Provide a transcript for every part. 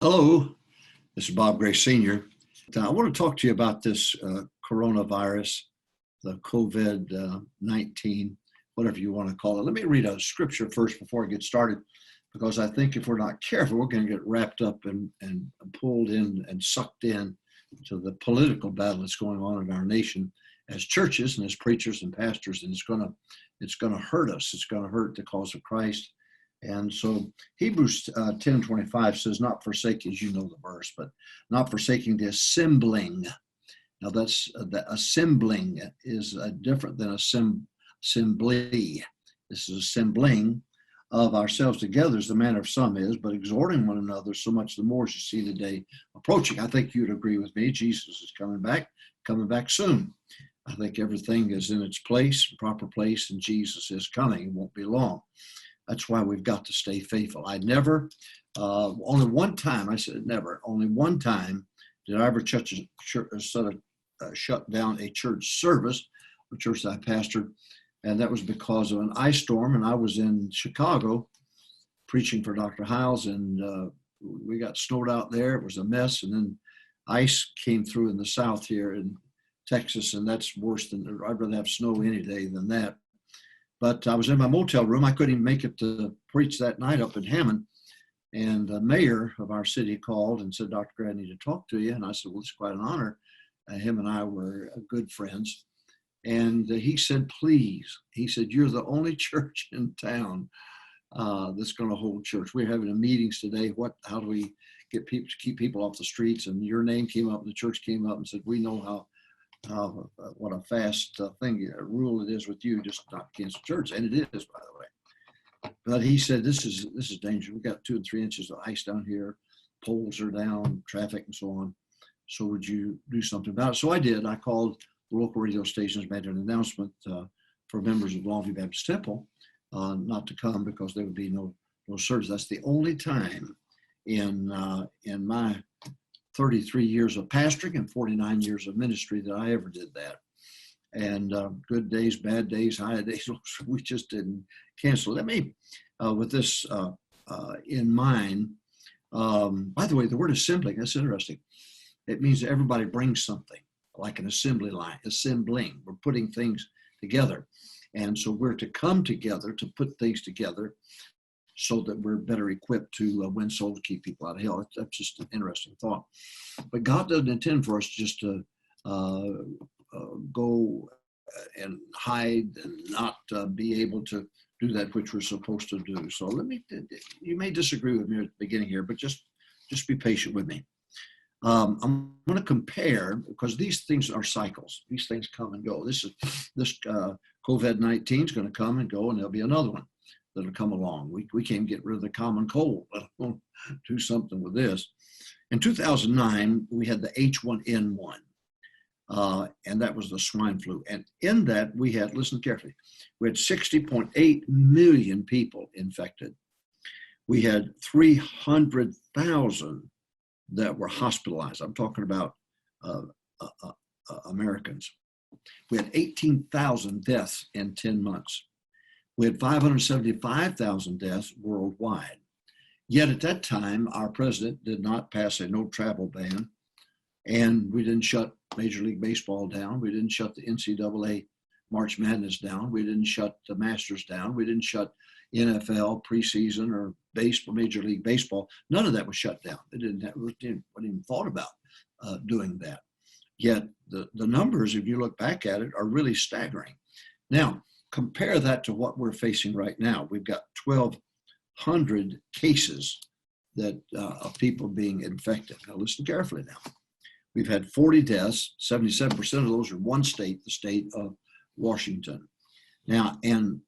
Hello, this is Bob Gray Sr. I want to talk to you about this coronavirus, the COVID-19, whatever you want to call it. Let me read a scripture first before I get started, because I think if we're not careful, we're going to get wrapped up and pulled in and sucked in to the political battle that's going on in our nation as churches and as preachers and pastors, and it's going to hurt us. It's going to hurt the cause of Christ. And so Hebrews 10:25 says, not forsaking, as you know the verse, but not forsaking the assembling. Now that's the assembling is different than assembly. This is assembling of ourselves together as the manner of some is, but exhorting one another so much the more as you see the day approaching. I think you'd agree with me. Jesus is coming back soon. I think everything is in its place, proper place, and Jesus is coming. It won't be long. That's why we've got to stay faithful. Only one time did I ever shut down a church service, a church that I pastored, and that was because of an ice storm. And I was in Chicago preaching for Dr. Hiles, and we got snowed out there. It was a mess, and then ice came through in the south here in Texas, and that's worse than, I'd rather have snow any day than that. But I was in my motel room. I couldn't even make it to preach that night up in Hammond. And the mayor of our city called and said, Dr. Gray, I need to talk to you. And I said, well, it's quite an honor. Him and I were good friends. And he said, please. He said, you're the only church in town that's going to hold church. We're having a meetings today. How do we get people to keep people off the streets? And your name came up, and the church came up and said, we know what a fast rule it is with you, just not to cancel church, and it is, by the way. But he said, this is dangerous. We got 2 and 3 inches of ice down here, poles are down, traffic and so on. So would you do something about it? So I did. I called the local radio stations, made an announcement for members of Longview Baptist Temple not to come because there would be no service. That's the only time in my 33 years of pastoring and 49 years of ministry that I ever did that. And good days, bad days, high days, we just didn't cancel. Let me, with this in mind, by the way, the word assembling, that's interesting. It means that everybody brings something, like an assembly line, assembling. We're putting things together. And so we're to come together to put things together so that we're better equipped to win souls, keep people out of hell. That's just an interesting thought. But God doesn't intend for us just to go and hide and not be able to do that which we're supposed to do. So you may disagree with me at the beginning here, but just be patient with me. I'm going to compare, because these things are cycles. These things come and go. This COVID-19 is going to come and go, and there'll be another one that'll come along. We can't get rid of the common cold. We'll do something with this. In 2009, we had the H1N1, and that was the swine flu. And in that, we had, listen carefully, we had 60.8 million people infected. We had 300,000 that were hospitalized. I'm talking about Americans. We had 18,000 deaths in 10 months. We had 575,000 deaths worldwide. Yet at that time, our president did not pass a no travel ban, and we didn't shut Major League Baseball down. We didn't shut the NCAA March Madness down. We didn't shut the Masters down. We didn't shut NFL preseason or baseball, Major League Baseball. None of that was shut down. They didn't even thought about doing that. Yet the numbers, if you look back at it, are really staggering. Now, compare that to what we're facing right now. We've got 1,200 cases of people being infected. Now, listen carefully now. We've had 40 deaths. 77% of those are one state, the state of Washington. Now, and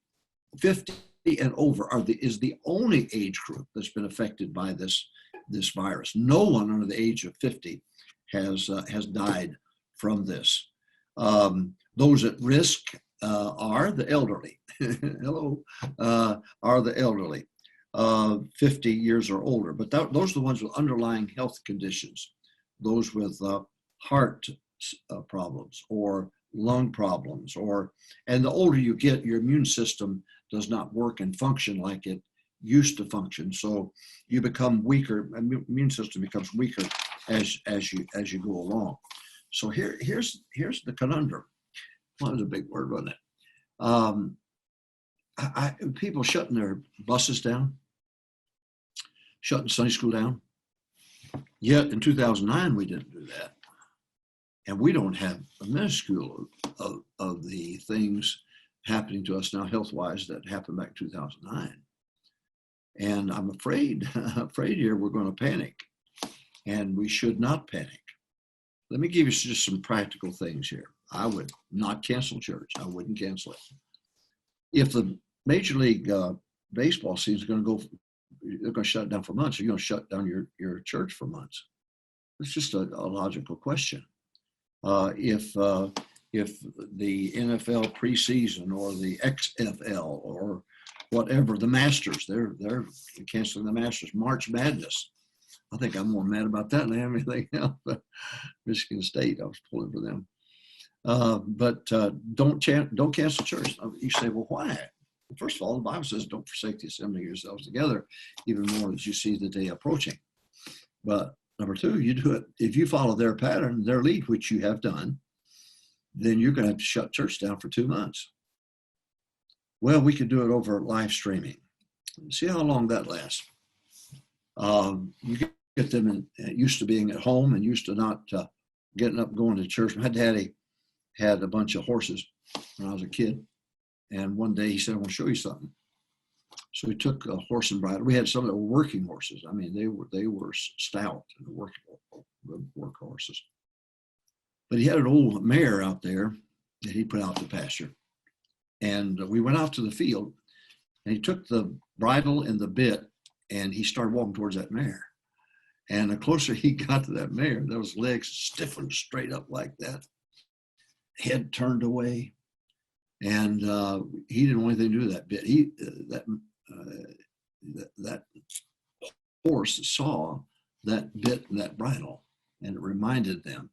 50 and over is the only age group that's been affected by this virus. No one under the age of 50 has died from this. Those at risk are the elderly. Hello, are the elderly, 50 years or older. But those are the ones with underlying health conditions, those with heart problems or lung problems, and the older you get, your immune system does not work and function like it used to function. So you become weaker, immune system becomes weaker as you go along. So here's the conundrum. Well, that was a big word, wasn't it? People shutting their buses down, shutting Sunday school down. Yet in 2009, we didn't do that. And we don't have a minuscule of the things happening to us now health-wise that happened back in 2009. And I'm afraid here we're going to panic, and we should not panic. Let me give you just some practical things here. I would not cancel church. I wouldn't cancel it. If the Major League Baseball season is going to go, they're going to shut it down for months, you're going to shut down your church for months. It's just a logical question. If the NFL preseason or the XFL or whatever, the Masters, they're canceling the Masters. March Madness. I think I'm more mad about that than anything else. Michigan State, I was pulling for them. But don't cancel church. You say, well, why? First of all, the Bible says, don't forsake the assembling yourselves together, even more as you see the day approaching. But number two, you do it. If you follow their pattern, their lead, which you have done, then you're going to have to shut church down for 2 months. Well, we could do it over live streaming. See how long that lasts. You get them used to being at home and used to not getting up, going to church. My daddy had a bunch of horses when I was a kid. And one day he said, I want to show you something. So he took a horse and bridle. We had some that were working horses. I mean, they were stout and work horses. But he had an old mare out there that he put out to pasture. And we went out to the field, and he took the bridle and the bit, and he started walking towards that mare. And the closer he got to that mare, those legs stiffened straight up like that, head turned away. And he didn't want anything to do with that bit. That horse saw that bit and that bridle, and it reminded them.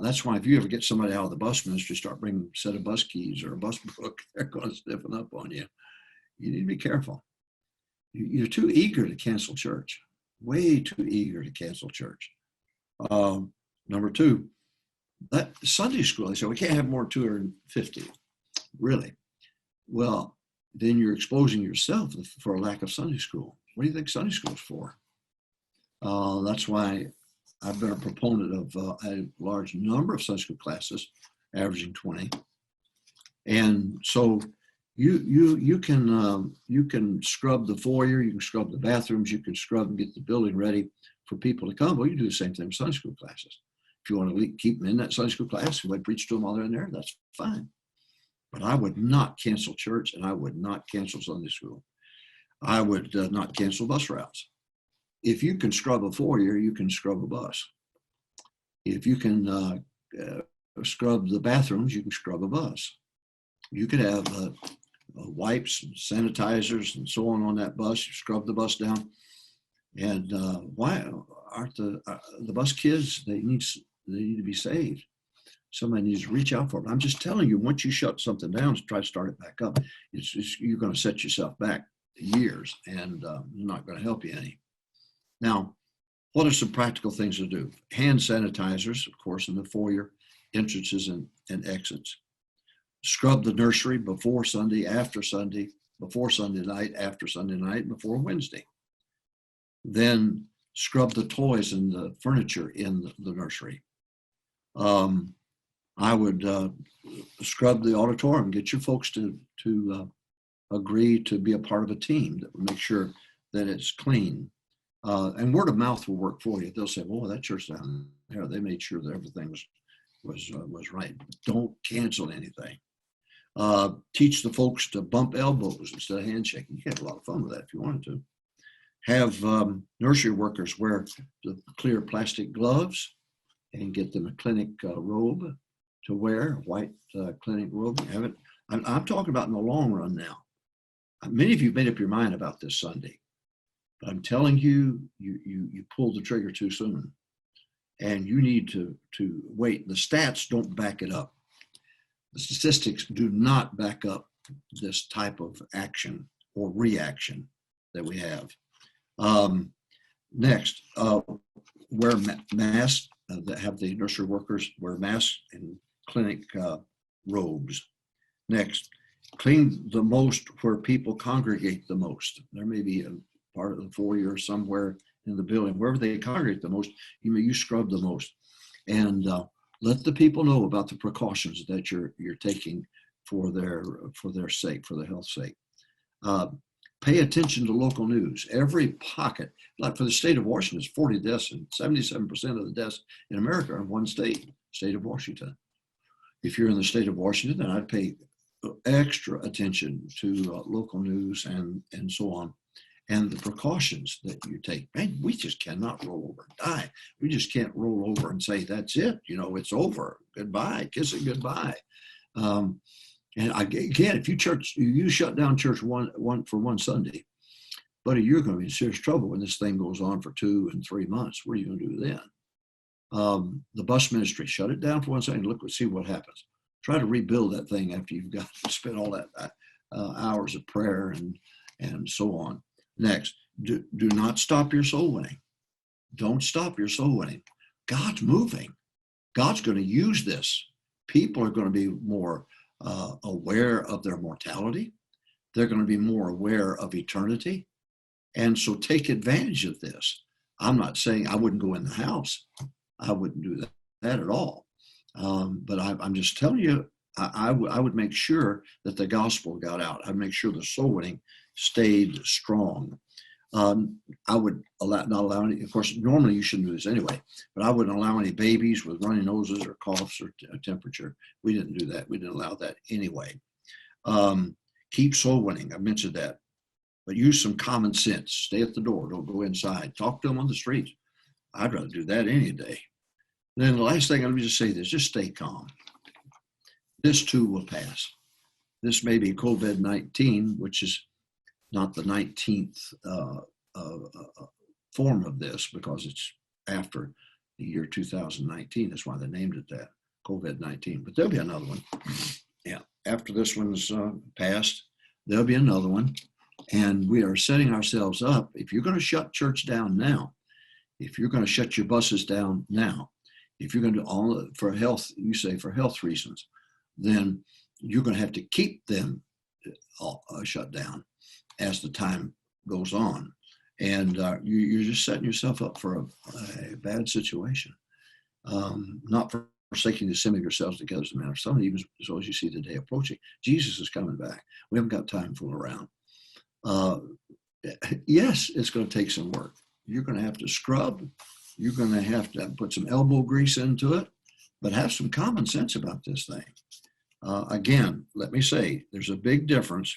That's why if you ever get somebody out of the bus ministry, start bringing a set of bus keys or a bus book, they're going to stiffen up on you. You need to be careful. You're too eager to cancel church, way too eager to cancel church. Number two, that Sunday school, they say, we can't have more than 250. Really? Well, then you're exposing yourself for a lack of Sunday school. What do you think Sunday school is for? That's why I've been a proponent of a large number of Sunday school classes, averaging 20. And so you can scrub the foyer, you can scrub the bathrooms, you can scrub and get the building ready for people to come. Well, you do the same thing with Sunday school classes. If you want to keep them in that Sunday school class, you might preach to them while they're in there, that's fine. But I would not cancel church, and I would not cancel Sunday school. I would not cancel bus routes. If you can scrub a foyer, you can scrub a bus. If you can scrub the bathrooms, you can scrub a bus. You could have wipes and sanitizers and so on that bus. You scrub the bus down. And why aren't the bus kids, they need to be saved. Somebody needs to reach out for them. I'm just telling you, once you shut something down, try to start it back up, you're going to set yourself back years, and not going to help you any. Now, what are some practical things to do? Hand sanitizers, of course, in the foyer, entrances and exits. Scrub the nursery before Sunday, after Sunday, before Sunday night, after Sunday night, before Wednesday. Then scrub the toys and the furniture in the nursery. I would scrub the auditorium, get your folks to agree to be a part of a team that will make sure that it's clean. And word of mouth will work for you. They'll say, well, that church down there, they made sure that everything was right. Don't cancel anything. Teach the folks to bump elbows instead of handshaking. You can have a lot of fun with that if you wanted to. Have nursery workers wear the clear plastic gloves and get them a clinic robe to wear, a white clinic robe. Have it. I'm talking about in the long run now. Many of you have made up your mind about this Sunday, but I'm telling you, you pulled the trigger too soon, and you need to wait. The stats don't back it up. The statistics do not back up this type of action or reaction. that we have. Next, wear masks, that have the nursery workers wear masks and clinic robes. Next, clean the most where people congregate the most. There may be a part of the foyer somewhere in the building, wherever they congregate the most, you scrub the most. And let the people know about the precautions that you're taking for their sake, for their health sake. Pay attention to local news. Every pocket, like for the state of Washington, it's 40 deaths, and 77% of the deaths in America are in one state of Washington. If you're in the state of Washington, then I'd pay extra attention to local news and so on, and the precautions that you take. Man, we just cannot roll over and die. We just can't roll over and say, that's it, it's over, goodbye, kiss it goodbye. And again, if you shut down church for one Sunday, buddy, you're going to be in serious trouble when this thing goes on for 2 and 3 months. What are you going to do then? The bus ministry, shut it down for one second. See what happens. Try to rebuild that thing after you've got to spend all that hours of prayer and so on. Next, do not stop your soul winning. Don't stop your soul winning. God's moving. God's going to use this. People are going to be more aware of their mortality. They're going to be more aware of eternity. And so take advantage of this. I'm not saying I wouldn't go in the house. I wouldn't do that at all. But I'm just telling you, I would make sure that the gospel got out. I'd make sure the soul winning stayed strong. I would not allow any, of course, normally you shouldn't do this anyway, but I wouldn't allow any babies with runny noses or coughs or temperature. We didn't do that. We didn't allow that anyway. Keep soul winning. I mentioned that. But use some common sense. Stay at the door. Don't go inside. Talk to them on the streets. I'd rather do that any day. And then the last thing, let me just say this, just stay calm. This too will pass. This may be COVID-19, which is not the 19th form of this, because it's after the year 2019. That's why they named it that, COVID-19. But there'll be another one. Yeah, after this one's passed, there'll be another one. And we are setting ourselves up. If you're going to shut church down now, if you're going to shut your buses down now, if you're going to do all for health, you say for health reasons, then you're going to have to keep them shut down as the time goes on. And you're just setting yourself up for a bad situation. Not forsaking the assembly of yourselves together as a matter of some, even so as you see the day approaching. Jesus is coming back. We haven't got time to fool around. Yes, it's going to take some work. You're going to have to scrub. You're going to have to put some elbow grease into it, but have some common sense about this thing. Again, let me say, there's a big difference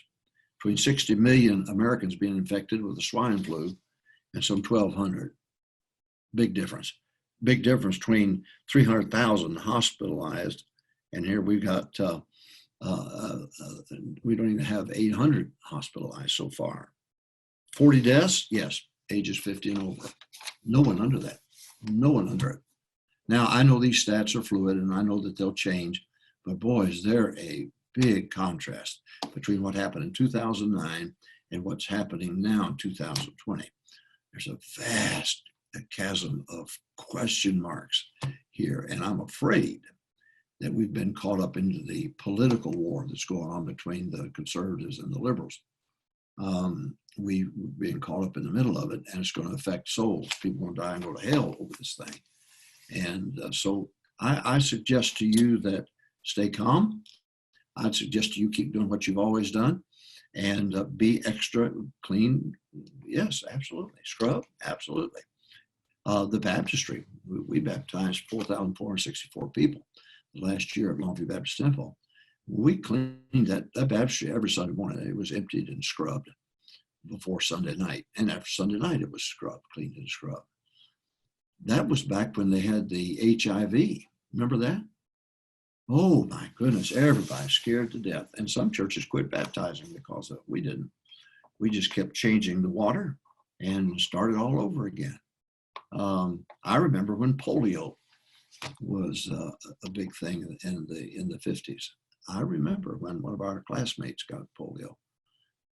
between 60 million Americans being infected with the swine flu and some 1,200. Big difference. Big difference between 300,000 hospitalized, and here we've got, we don't even have 800 hospitalized so far. 40 deaths? Yes, ages 50 and over. No one under that. No one under it. Now, I know these stats are fluid, and I know that they'll change, but boy, is there a big contrast between what happened in 2009 and what's happening now in 2020. There's a vast chasm of question marks here, and I'm afraid that we've been caught up into the political war that's going on between the conservatives and the liberals. We've been caught up in the middle of it, and it's going to affect souls. People will die and go to hell over this thing. And so I suggest to you that stay calm. I'd suggest to you keep doing what you've always done and be extra clean. Yes, absolutely. Scrub, absolutely. The baptistry, we baptized 4,464 people last year at Longview Baptist Temple. We cleaned that baptistry every Sunday morning. It was emptied and scrubbed before Sunday night. And after Sunday night, it was scrubbed, cleaned and scrubbed. That was back when they had the HIV. Remember that? Oh my goodness, everybody scared to death. And some churches quit baptizing because of it. We didn't. We just kept changing the water and started all over again. I remember when polio was a big thing in the 50s. I remember when one of our classmates got polio.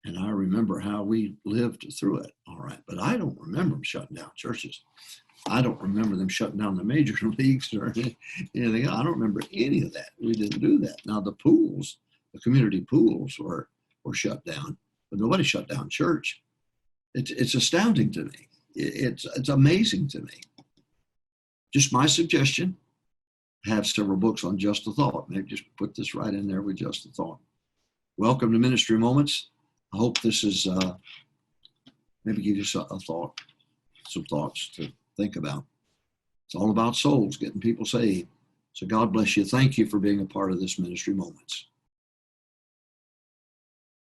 And I remember how we lived through it. All right. But I don't remember them shutting down churches. I don't remember them shutting down the major leagues or anything. I don't remember any of that. We didn't do that. Now the pools, the community pools were shut down, but nobody shut down church. It's astounding to me. It's amazing to me. Just my suggestion. I have several books on Just a Thought. Maybe just put this right in there with Just a Thought. Welcome to Ministry Moments. I hope this is maybe give you a thought, some thoughts to think about. It's all about souls, getting people saved. So God bless you. Thank you for being a part of this Ministry Moments.